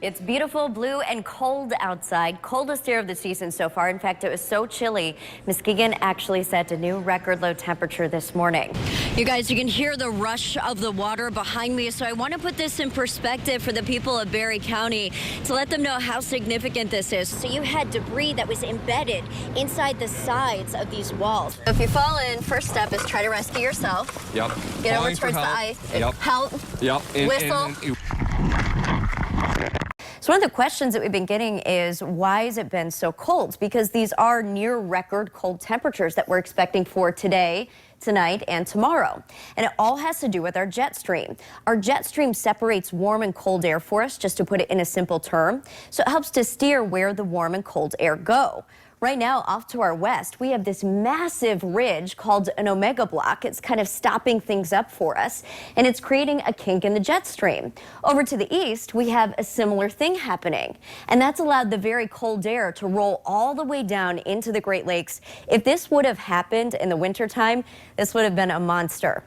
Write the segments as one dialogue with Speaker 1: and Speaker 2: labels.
Speaker 1: It's beautiful, blue, and cold outside. Coldest year of the season so far. In fact, it was so chilly, Muskegon actually set a new record low temperature this morning. You guys, you can hear the rush of the water behind me, so I want to put this in perspective for the people of Barry County to let them know how significant this is. So you had debris that was embedded inside the sides of these walls. If you fall in, first step is try to rescue yourself.
Speaker 2: Yep.
Speaker 1: Get over towards the ice.
Speaker 2: Yep.
Speaker 1: Help.
Speaker 2: Yep.
Speaker 1: Whistle. So one of the questions that we've been getting is, why has it been so cold? Because these are near record cold temperatures that we're expecting for today, tonight, and tomorrow. And it all has to do with our jet stream. Our jet stream separates warm and cold air for us, just to put it in a simple term. So it helps to steer where the warm and cold air go. Right now, off to our west, we have this massive ridge called an omega block. It's kind of stopping things up for us, and it's creating a kink in the jet stream. Over to the east, we have a similar thing happening, and that's allowed the very cold air to roll all the way down into the Great Lakes. If this would have happened in the wintertime, this would have been a monster.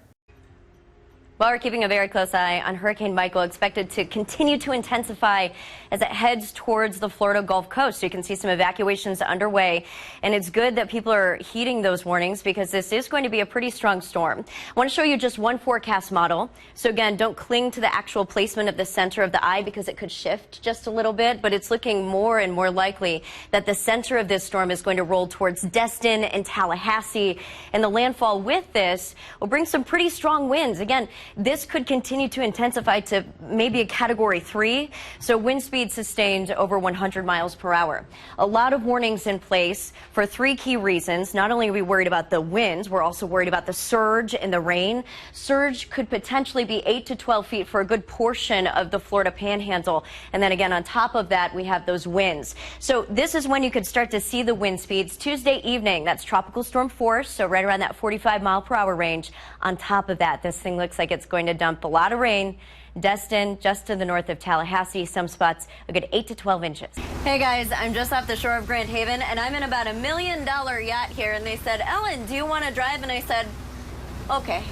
Speaker 1: Well, we're keeping a very close eye on Hurricane Michael, expected to continue to intensify as it heads towards the Florida Gulf Coast. You can see some evacuations underway, and it's good that people are heeding those warnings because this is going to be a pretty strong storm. I want to show you just one forecast model. So again, don't cling to the actual placement of the center of the eye because it could shift just a little bit, but it's looking more and more likely that the center of this storm is going to roll towards Destin and Tallahassee, and the landfall with this will bring some pretty strong winds. Again, this could continue to intensify to maybe a Category 3, so wind speeds sustained over 100 miles per hour. A lot of warnings in place for three key reasons. Not only are we worried about the winds, we're also worried about the surge and the rain. Surge could potentially be 8 to 12 feet for a good portion of the Florida Panhandle. And then again, on top of that, we have those winds. So this is when you could start to see the wind speeds. Tuesday evening, that's tropical storm force, so right around that 45 mile per hour range. On top of that, this thing looks like it's going to dump a lot of rain. Destin, just to the north of Tallahassee, some spots a good 8 to 12 inches. Hey guys, I'm just off the shore of Grand Haven, and I'm in about $1 million yacht here, and they said, Ellen, do you want to drive? And I said, okay.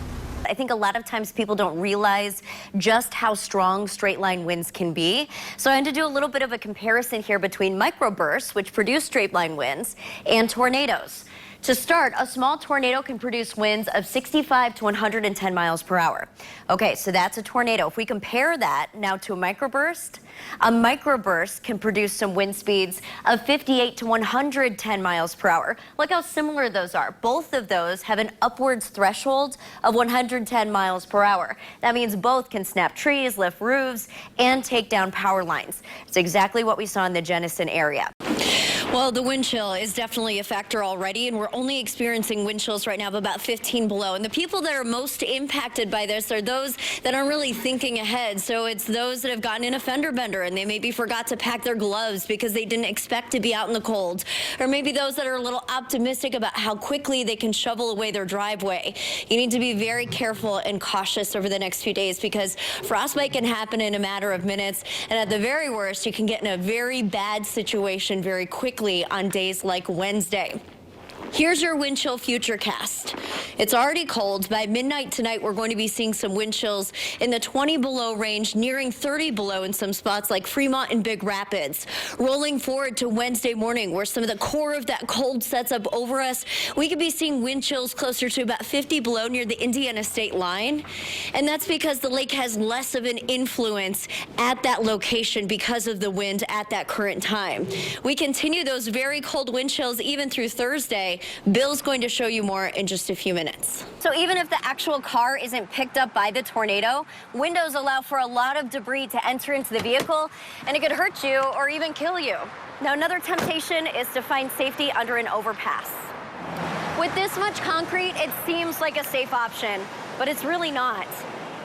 Speaker 1: I think a lot of times people don't realize just how strong straight line winds can be. So I had to do a little bit of a comparison here between microbursts, which produce straight line winds, and tornadoes. To start, a small tornado can produce winds of 65 to 110 miles per hour. Okay, so that's a tornado. If we compare that now to a microburst can produce some wind speeds of 58 to 110 miles per hour. Look how similar those are. Both of those have an upwards threshold of 110 miles per hour. That means both can snap trees, lift roofs, and take down power lines. It's exactly what we saw in the Jenison area. Well, the wind chill is definitely a factor already, and we're only experiencing wind chills right now of about 15 below. And the people that are most impacted by this are those that aren't really thinking ahead. So it's those that have gotten in a fender bender and they maybe forgot to pack their gloves because they didn't expect to be out in the cold. Or maybe those that are a little optimistic about how quickly they can shovel away their driveway. You need to be very careful and cautious over the next few days because frostbite can happen in a matter of minutes. And at the very worst, you can get in a very bad situation very quickly on days like Wednesday. Here's your wind chill futurecast. It's already cold. By midnight tonight, we're going to be seeing some wind chills in the 20 below range, nearing 30 below in some spots like Fremont and Big Rapids. Rolling forward to Wednesday morning, where some of the core of that cold sets up over us, we could be seeing wind chills closer to about 50 below near the Indiana state line. And that's because the lake has less of an influence at that location because of the wind at that current time. We continue those very cold wind chills even through Thursday. Bill's going to show you more in just a few minutes. So even if the actual car isn't picked up by the tornado, windows allow for a lot of debris to enter into the vehicle, and it could hurt you or even kill you. Now, another temptation is to find safety under an overpass. With this much concrete, it seems like a safe option, but it's really not.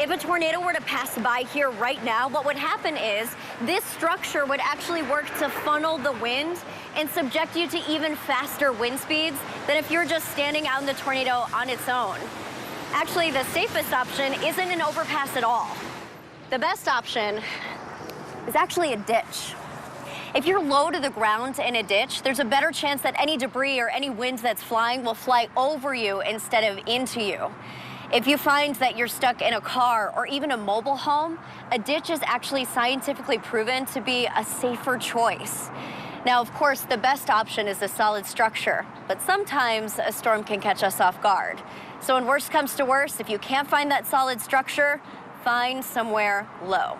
Speaker 1: If a tornado were to pass by here right now, what would happen is this structure would actually work to funnel the wind and subject you to even faster wind speeds than if you're just standing out in the tornado on its own. Actually, the safest option isn't an overpass at all. The best option is actually a ditch. If you're low to the ground in a ditch, there's a better chance that any debris or any wind that's flying will fly over you instead of into you. If you find that you're stuck in a car or even a mobile home, a ditch is actually scientifically proven to be a safer choice. Now, of course, the best option is a solid structure, but sometimes a storm can catch us off guard. So when worst comes to worst, if you can't find that solid structure, find somewhere low.